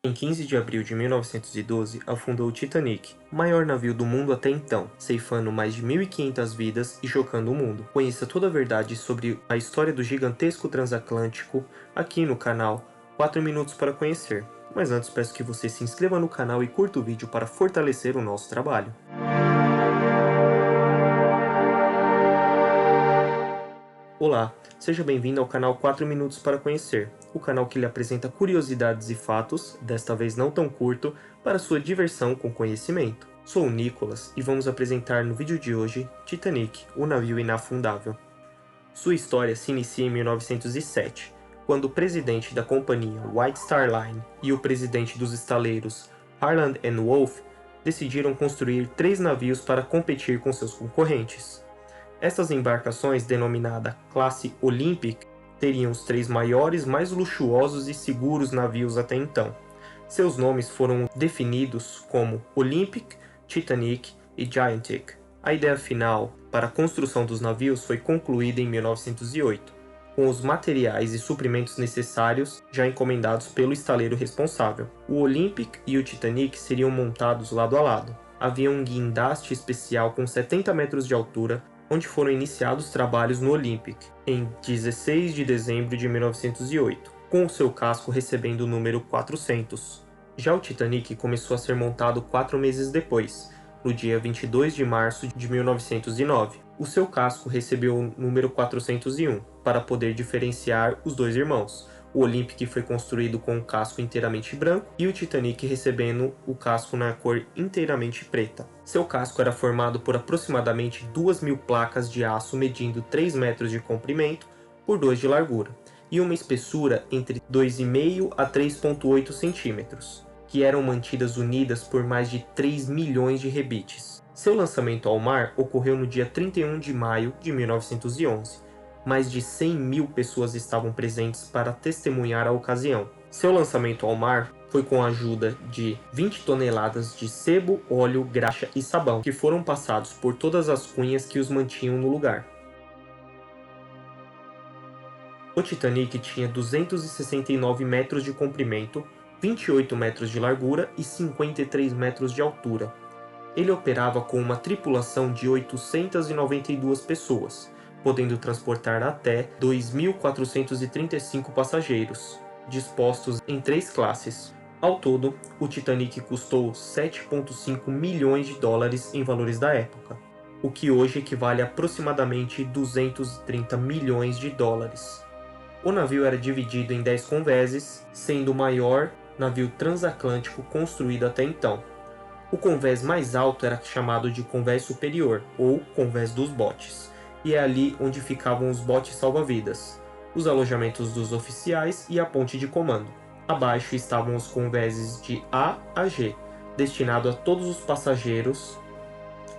Em 15 de abril de 1912, afundou o Titanic, o maior navio do mundo até então, ceifando mais de 1.500 vidas e chocando o mundo. Conheça toda a verdade sobre a história do gigantesco transatlântico aqui no canal 4 Minutos para Conhecer. Mas antes peço que você se inscreva no canal e curta o vídeo para fortalecer o nosso trabalho. Olá, seja bem-vindo ao canal 4 Minutos para Conhecer, o canal que lhe apresenta curiosidades e fatos, desta vez não tão curto, para sua diversão com conhecimento. Sou o Nicolas e vamos apresentar no vídeo de hoje Titanic, o navio inafundável. Sua história se inicia em 1907, quando o presidente da companhia White Star Line e o presidente dos estaleiros Harland and Wolff decidiram construir 3 navios para competir com seus concorrentes. Essas embarcações, denominada classe Olympic, teriam os 3 maiores, mais luxuosos e seguros navios até então. Seus nomes foram definidos como Olympic, Titanic e Gigantic. A ideia final para a construção dos navios foi concluída em 1908, com os materiais e suprimentos necessários já encomendados pelo estaleiro responsável. O Olympic e o Titanic seriam montados lado a lado. Havia um guindaste especial com 70 metros de altura, onde foram iniciados trabalhos no Olympic, em 16 de dezembro de 1908, com o seu casco recebendo o número 400. Já o Titanic começou a ser montado 4 meses depois, no dia 22 de março de 1909. O seu casco recebeu o número 401, para poder diferenciar os dois irmãos. O Olympic foi construído com um casco inteiramente branco e o Titanic recebendo o casco na cor inteiramente preta. Seu casco era formado por aproximadamente 2.000 placas de aço medindo 3 metros de comprimento por 2 de largura e uma espessura entre 2,5 a 3,8 centímetros, que eram mantidas unidas por mais de 3 milhões de rebites. Seu lançamento ao mar ocorreu no dia 31 de maio de 1911. Mais de 100.000 pessoas estavam presentes para testemunhar a ocasião. Seu lançamento ao mar foi com a ajuda de 20 toneladas de sebo, óleo, graxa e sabão, que foram passados por todas as cunhas que os mantinham no lugar. O Titanic tinha 269 metros de comprimento, 28 metros de largura e 53 metros de altura. Ele operava com uma tripulação de 892 pessoas, podendo transportar até 2.435 passageiros, dispostos em 3 classes. Ao todo, o Titanic custou 7,5 milhões de dólares em valores da época, o que hoje equivale a aproximadamente 230 milhões de dólares. O navio era dividido em 10 convéses, sendo o maior navio transatlântico construído até então. O convés mais alto era chamado de convés superior, ou convés dos botes, e é ali onde ficavam os botes salva-vidas, os alojamentos dos oficiais e a ponte de comando. Abaixo estavam os convéses de A a G, destinado a todos os passageiros,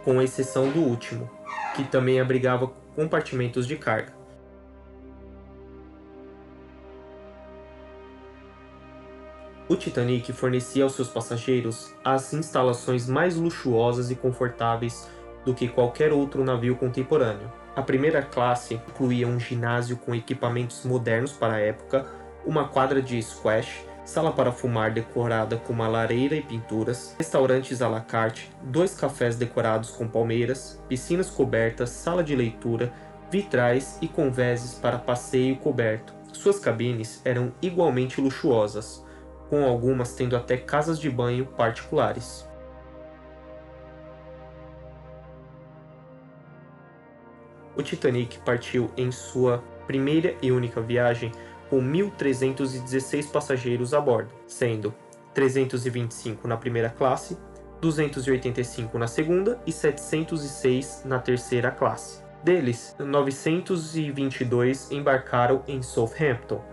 com exceção do último, que também abrigava compartimentos de carga. O Titanic fornecia aos seus passageiros as instalações mais luxuosas e confortáveis do que qualquer outro navio contemporâneo. A primeira classe incluía um ginásio com equipamentos modernos para a época, uma quadra de squash, sala para fumar decorada com uma lareira e pinturas, restaurantes à la carte, 2 cafés decorados com palmeiras, piscinas cobertas, sala de leitura, vitrais e convéses para passeio coberto. Suas cabines eram igualmente luxuosas, com algumas tendo até casas de banho particulares. O Titanic partiu em sua primeira e única viagem com 1.316 passageiros a bordo, sendo 325 na primeira classe, 285 na segunda e 706 na terceira classe. Deles, 922 embarcaram em Southampton,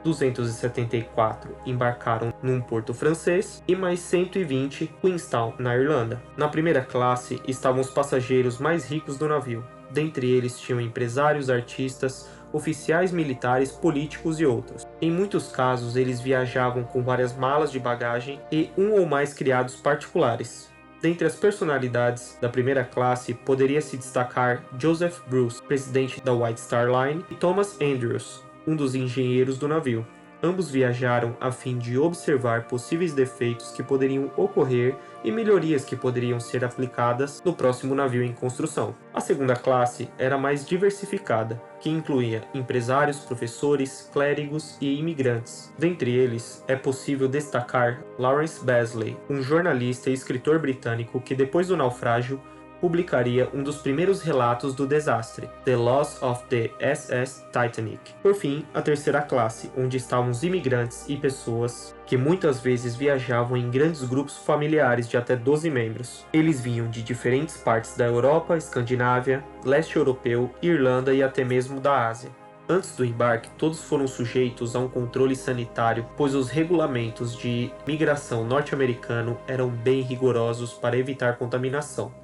274 embarcaram num porto francês e mais 120 Queenstown, na Irlanda. Na primeira classe estavam os passageiros mais ricos do navio. Dentre eles tinham empresários, artistas, oficiais militares, políticos e outros. Em muitos casos, eles viajavam com várias malas de bagagem e um ou mais criados particulares. Dentre as personalidades da primeira classe, poderia se destacar Joseph Bruce, presidente da White Star Line, e Thomas Andrews, um dos engenheiros do navio. Ambos viajaram a fim de observar possíveis defeitos que poderiam ocorrer e melhorias que poderiam ser aplicadas no próximo navio em construção. A segunda classe era mais diversificada, que incluía empresários, professores, clérigos e imigrantes. Dentre eles, é possível destacar Lawrence Besley, um jornalista e escritor britânico que depois do naufrágio publicaria um dos primeiros relatos do desastre, The Loss of the SS Titanic. Por fim, a terceira classe, onde estavam os imigrantes e pessoas que muitas vezes viajavam em grandes grupos familiares de até 12 membros. Eles vinham de diferentes partes da Europa, Escandinávia, leste europeu, Irlanda e até mesmo da Ásia. Antes do embarque, todos foram sujeitos a um controle sanitário, pois os regulamentos de migração norte-americano eram bem rigorosos para evitar contaminação.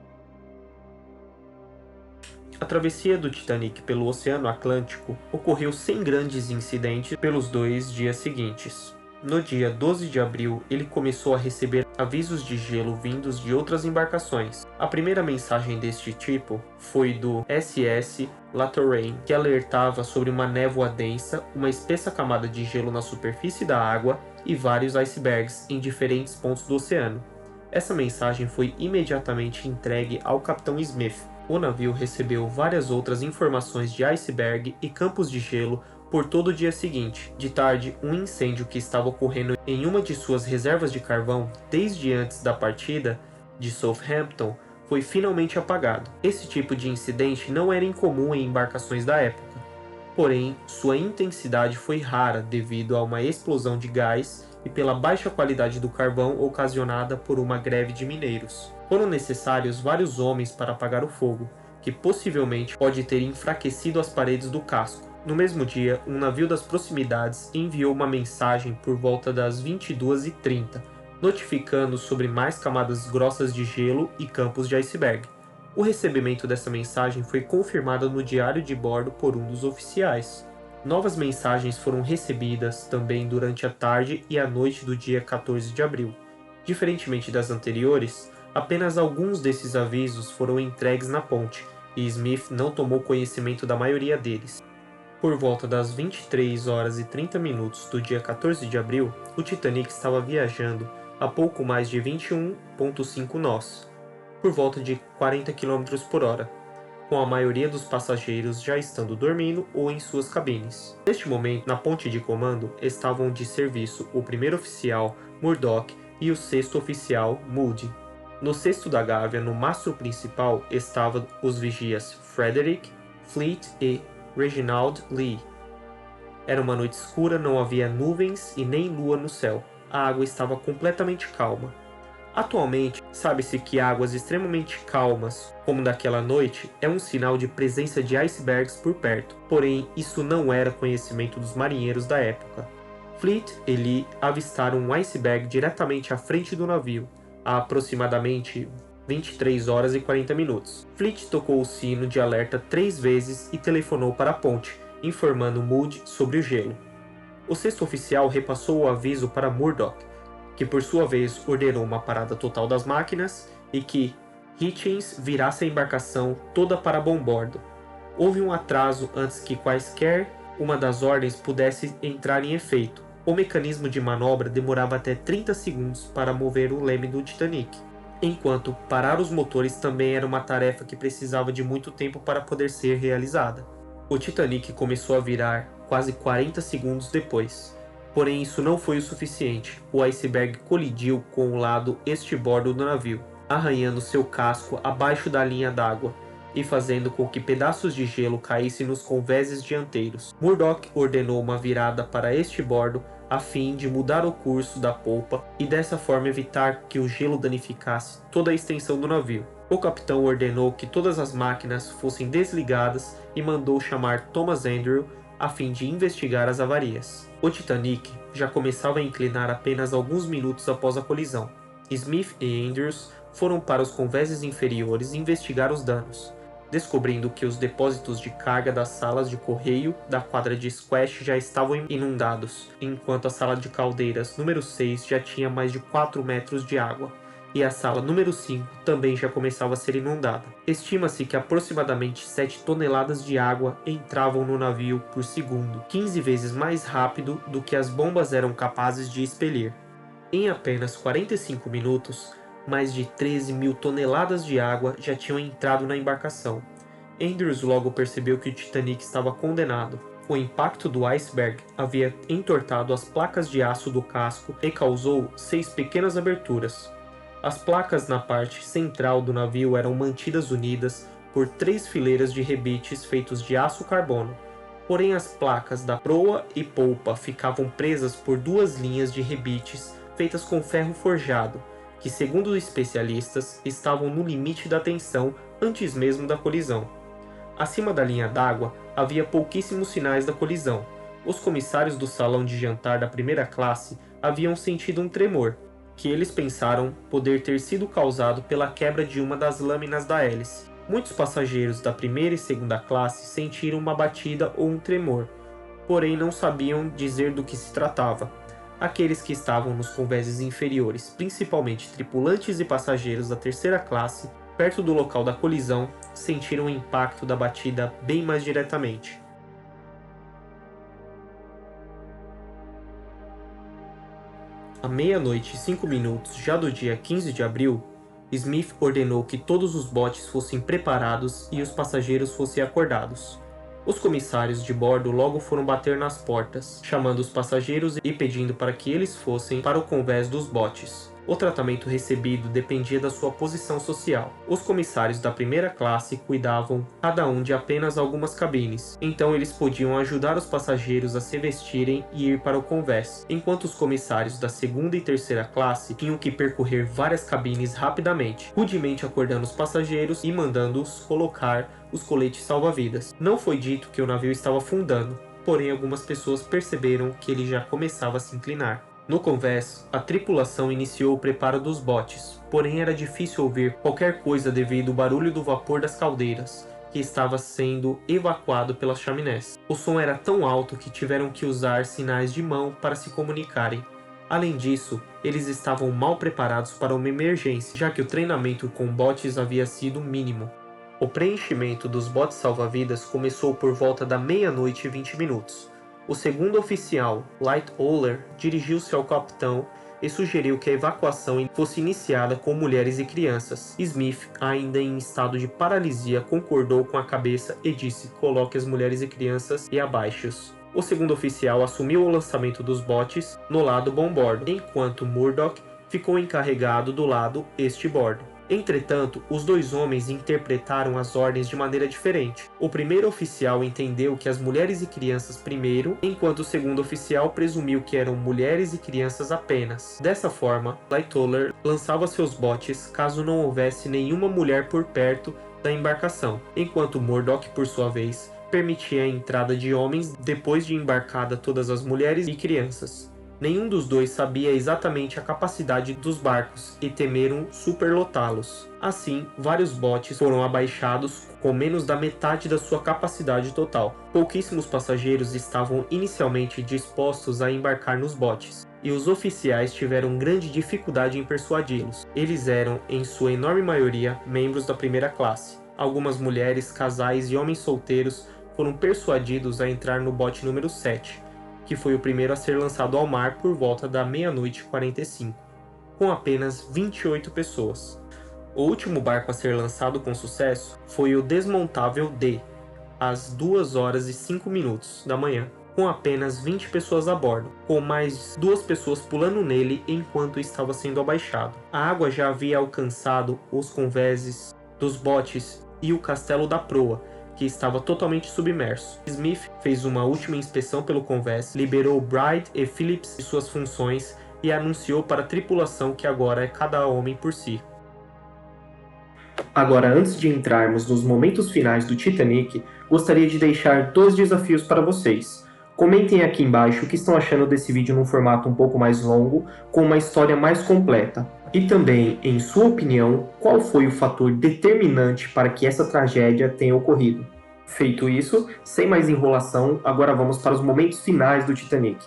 A travessia do Titanic pelo Oceano Atlântico ocorreu sem grandes incidentes pelos 2 dias seguintes. No dia 12 de abril, ele começou a receber avisos de gelo vindos de outras embarcações. A primeira mensagem deste tipo foi do SS La Touraine, que alertava sobre uma névoa densa, uma espessa camada de gelo na superfície da água e vários icebergs em diferentes pontos do oceano. Essa mensagem foi imediatamente entregue ao capitão Smith. O navio recebeu várias outras informações de iceberg e campos de gelo por todo o dia seguinte. De tarde, um incêndio que estava ocorrendo em uma de suas reservas de carvão desde antes da partida de Southampton foi finalmente apagado. Esse tipo de incidente não era incomum em embarcações da época, porém sua intensidade foi rara devido a uma explosão de gás e pela baixa qualidade do carvão ocasionada por uma greve de mineiros. Foram necessários vários homens para apagar o fogo, que possivelmente pode ter enfraquecido as paredes do casco. No mesmo dia, um navio das proximidades enviou uma mensagem por volta das 22h30, notificando sobre mais camadas grossas de gelo e campos de iceberg. O recebimento dessa mensagem foi confirmado no diário de bordo por um dos oficiais. Novas mensagens foram recebidas também durante a tarde e a noite do dia 14 de abril. Diferentemente das anteriores, apenas alguns desses avisos foram entregues na ponte, e Smith não tomou conhecimento da maioria deles. Por volta das 23h30 do dia 14 de abril, o Titanic estava viajando a pouco mais de 21,5 nós, por volta de 40 km por hora, com a maioria dos passageiros já estando dormindo ou em suas cabines. Neste momento, na ponte de comando, estavam de serviço o primeiro oficial, Murdoch, e o sexto oficial, Moody. No cesto da gávea, no mastro principal, estavam os vigias Frederick, Fleet e Reginald Lee. Era uma noite escura, não havia nuvens e nem lua no céu. A água estava completamente calma. Atualmente, sabe-se que águas extremamente calmas, como daquela noite, é um sinal de presença de icebergs por perto. Porém, isso não era conhecimento dos marinheiros da época. Fleet e Lee avistaram um iceberg diretamente à frente do navio, a aproximadamente 23h40. Fleet tocou o sino de alerta 3 vezes e telefonou para a ponte, informando Moody sobre o gelo. O sexto oficial repassou o aviso para Murdoch, que por sua vez ordenou uma parada total das máquinas e que Hitchens virasse a embarcação toda para bombordo. Houve um atraso antes que quaisquer uma das ordens pudesse entrar em efeito. O mecanismo de manobra demorava até 30 segundos para mover o leme do Titanic, enquanto parar os motores também era uma tarefa que precisava de muito tempo para poder ser realizada. O Titanic começou a virar quase 40 segundos depois. Porém, isso não foi o suficiente. O iceberg colidiu com o lado estibordo do navio, arranhando seu casco abaixo da linha d'água e fazendo com que pedaços de gelo caíssem nos convéses dianteiros. Murdoch ordenou uma virada para estibordo a fim de mudar o curso da polpa e dessa forma evitar que o gelo danificasse toda a extensão do navio. O capitão ordenou que todas as máquinas fossem desligadas e mandou chamar Thomas Andrew a fim de investigar as avarias. O Titanic já começava a inclinar apenas alguns minutos após a colisão. Smith e Andrews foram para os convéses inferiores investigar os danos, descobrindo que os depósitos de carga das salas de correio da quadra de squash já estavam inundados, enquanto a sala de caldeiras número 6 já tinha mais de 4 metros de água. e a sala número 5 também já começava a ser inundada. Estima-se que aproximadamente 7 toneladas de água entravam no navio por segundo, 15 vezes mais rápido do que as bombas eram capazes de expelir. Em apenas 45 minutos, mais de 13 mil toneladas de água já tinham entrado na embarcação. Andrews logo percebeu que o Titanic estava condenado. O impacto do iceberg havia entortado as placas de aço do casco e causou 6 pequenas aberturas. As placas na parte central do navio eram mantidas unidas por 3 fileiras de rebites feitos de aço carbono. Porém, as placas da proa e polpa ficavam presas por 2 linhas de rebites feitas com ferro forjado, que, segundo os especialistas, estavam no limite da tensão antes mesmo da colisão. Acima da linha d'água havia pouquíssimos sinais da colisão. Os comissários do salão de jantar da primeira classe haviam sentido um tremor, que eles pensaram poder ter sido causado pela quebra de uma das lâminas da hélice. Muitos passageiros da primeira e segunda classe sentiram uma batida ou um tremor, porém não sabiam dizer do que se tratava. Aqueles que estavam nos convéses inferiores, principalmente tripulantes e passageiros da terceira classe, perto do local da colisão, sentiram o impacto da batida bem mais diretamente. À meia-noite e 5 minutos já do dia 15 de abril, Smith ordenou que todos os botes fossem preparados e os passageiros fossem acordados. Os comissários de bordo logo foram bater nas portas, chamando os passageiros e pedindo para que eles fossem para o convés dos botes. O tratamento recebido dependia da sua posição social. Os comissários da primeira classe cuidavam cada um de apenas algumas cabines, então eles podiam ajudar os passageiros a se vestirem e ir para o convés, enquanto os comissários da segunda e terceira classe tinham que percorrer várias cabines rapidamente, rudemente acordando os passageiros e mandando-os colocar os coletes salva-vidas. Não foi dito que o navio estava afundando, porém algumas pessoas perceberam que ele já começava a se inclinar. No convés, a tripulação iniciou o preparo dos botes, porém era difícil ouvir qualquer coisa devido ao barulho do vapor das caldeiras, que estava sendo evacuado pelas chaminés. O som era tão alto que tiveram que usar sinais de mão para se comunicarem. Além disso, eles estavam mal preparados para uma emergência, já que o treinamento com botes havia sido mínimo. O preenchimento dos botes salva-vidas começou por volta da meia-noite e 20 minutos. O segundo oficial, Lightoller, dirigiu-se ao capitão e sugeriu que a evacuação fosse iniciada com mulheres e crianças. Smith, ainda em estado de paralisia, concordou com a cabeça e disse: "Coloque as mulheres e crianças e abaixe-os." O segundo oficial assumiu o lançamento dos botes no lado bombordo, enquanto Murdoch ficou encarregado do lado estibordo. Entretanto, os 2 homens interpretaram as ordens de maneira diferente. O primeiro oficial entendeu que as mulheres e crianças primeiro, enquanto o segundo oficial presumiu que eram mulheres e crianças apenas. Dessa forma, Lightoller lançava seus botes caso não houvesse nenhuma mulher por perto da embarcação, enquanto Murdoch, por sua vez, permitia a entrada de homens depois de embarcada todas as mulheres e crianças. Nenhum dos dois sabia exatamente a capacidade dos barcos e temeram superlotá-los. Assim, vários botes foram abaixados com menos da metade da sua capacidade total. Pouquíssimos passageiros estavam inicialmente dispostos a embarcar nos botes, e os oficiais tiveram grande dificuldade em persuadi-los. Eles eram, em sua enorme maioria, membros da primeira classe. Algumas mulheres, casais e homens solteiros foram persuadidos a entrar no bote número 7. Que foi o primeiro a ser lançado ao mar por volta da meia-noite e 45, com apenas 28 pessoas. O último barco a ser lançado com sucesso foi o desmontável D, às 2 horas e 5 minutos da manhã, com apenas 20 pessoas a bordo, com mais 2 pessoas pulando nele enquanto estava sendo abaixado. A água já havia alcançado os convéses dos botes e o castelo da proa, que estava totalmente submerso. Smith fez uma última inspeção pelo convés, liberou Bride e Phillips de suas funções e anunciou para a tripulação que agora é cada homem por si. Agora, antes de entrarmos nos momentos finais do Titanic, gostaria de deixar 2 desafios para vocês. Comentem aqui embaixo o que estão achando desse vídeo num formato um pouco mais longo, com uma história mais completa. E também, em sua opinião, qual foi o fator determinante para que essa tragédia tenha ocorrido? Feito isso, sem mais enrolação, agora vamos para os momentos finais do Titanic.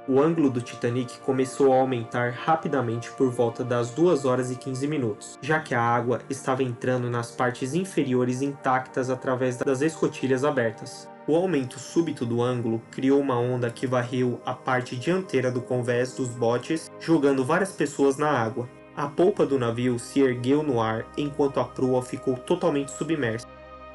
O ângulo do Titanic começou a aumentar rapidamente por volta das 2 horas e 15 minutos, já que a água estava entrando nas partes inferiores intactas através das escotilhas abertas. O aumento súbito do ângulo criou uma onda que varreu a parte dianteira do convés dos botes, jogando várias pessoas na água. A polpa do navio se ergueu no ar enquanto a proa ficou totalmente submersa.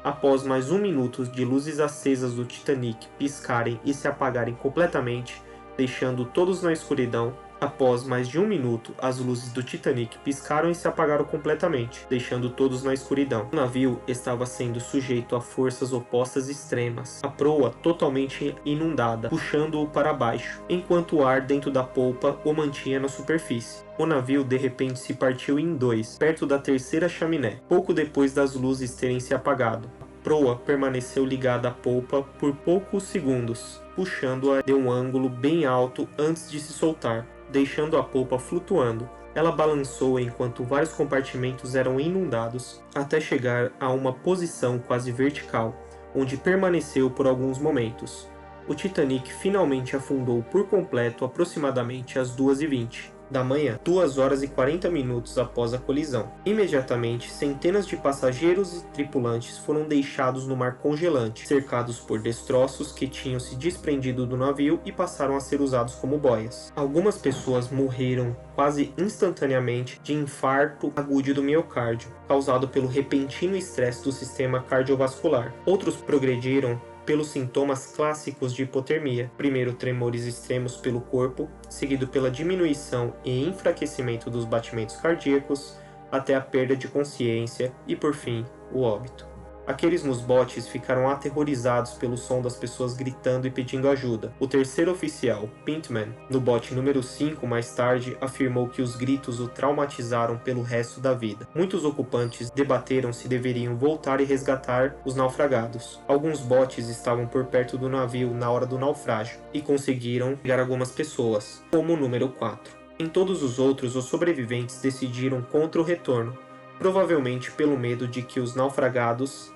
Após mais 1 minuto de luzes acesas do Titanic piscarem e se apagarem completamente, deixando todos na escuridão, após mais de 1 minuto, as luzes do Titanic piscaram e se apagaram completamente, deixando todos na escuridão. O navio estava sendo sujeito a forças opostas extremas, a proa totalmente inundada, puxando-o para baixo, enquanto o ar dentro da polpa o mantinha na superfície. O navio de repente se partiu em dois, perto da terceira chaminé, pouco depois das luzes terem se apagado. A proa permaneceu ligada à polpa por poucos segundos, puxando-a de um ângulo bem alto antes de se soltar, deixando a polpa flutuando. Ela balançou enquanto vários compartimentos eram inundados, até chegar a uma posição quase vertical, onde permaneceu por alguns momentos. O Titanic finalmente afundou por completo aproximadamente às 2h20 da manhã, 2 horas e 40 minutos após a colisão. Imediatamente, centenas de passageiros e tripulantes foram deixados no mar congelante, cercados por destroços que tinham se desprendido do navio e passaram a ser usados como boias. Algumas pessoas morreram quase instantaneamente de infarto agudo do miocárdio, causado pelo repentino estresse do sistema cardiovascular. Outros progrediram pelos sintomas clássicos de hipotermia. Primeiro, tremores extremos pelo corpo, seguido pela diminuição e enfraquecimento dos batimentos cardíacos, até a perda de consciência e, por fim, o óbito. Aqueles nos botes ficaram aterrorizados pelo som das pessoas gritando e pedindo ajuda. O terceiro oficial, Pintman, no bote número 5, mais tarde, afirmou que os gritos o traumatizaram pelo resto da vida. Muitos ocupantes debateram se deveriam voltar e resgatar os naufragados. Alguns botes estavam por perto do navio na hora do naufrágio e conseguiram pegar algumas pessoas, como o número 4. Em todos os outros, os sobreviventes decidiram contra o retorno, provavelmente pelo medo de que os naufragados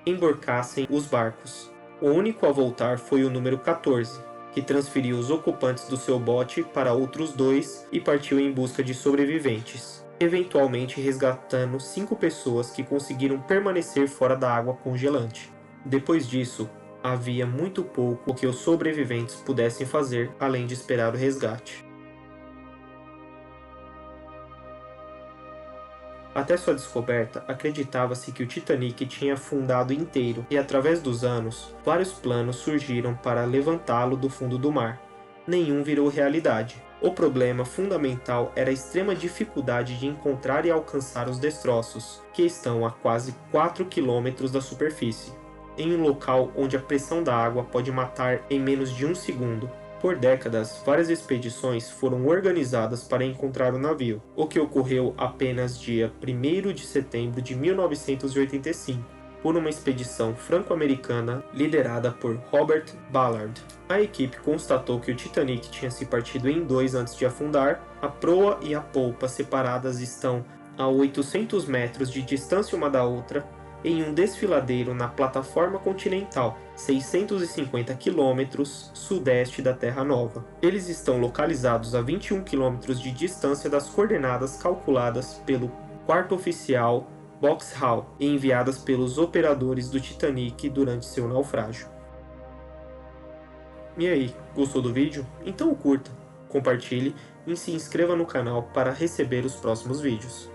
emborcassem os barcos. O único a voltar foi o número 14, que transferiu os ocupantes do seu bote para outros 2 e partiu em busca de sobreviventes, eventualmente resgatando 5 pessoas que conseguiram permanecer fora da água congelante. Depois disso, havia muito pouco que os sobreviventes pudessem fazer além de esperar o resgate. Até sua descoberta, acreditava-se que o Titanic tinha afundado inteiro, e através dos anos, vários planos surgiram para levantá-lo do fundo do mar. Nenhum virou realidade. O problema fundamental era a extrema dificuldade de encontrar e alcançar os destroços, que estão a quase 4 quilômetros da superfície, em um local onde a pressão da água pode matar em menos de 1 segundo. Por décadas, várias expedições foram organizadas para encontrar o navio, o que ocorreu apenas dia 1º de setembro de 1985, por uma expedição franco-americana liderada por Robert Ballard. A equipe constatou que o Titanic tinha se partido em dois antes de afundar. A proa e a polpa separadas estão a 800 metros de distância uma da outra, em um desfiladeiro na plataforma continental, 650 km sudeste da Terra Nova. Eles estão localizados a 21 km de distância das coordenadas calculadas pelo quarto oficial Boxhall e enviadas pelos operadores do Titanic durante seu naufrágio. E aí, gostou do vídeo? Então curta, compartilhe e se inscreva no canal para receber os próximos vídeos.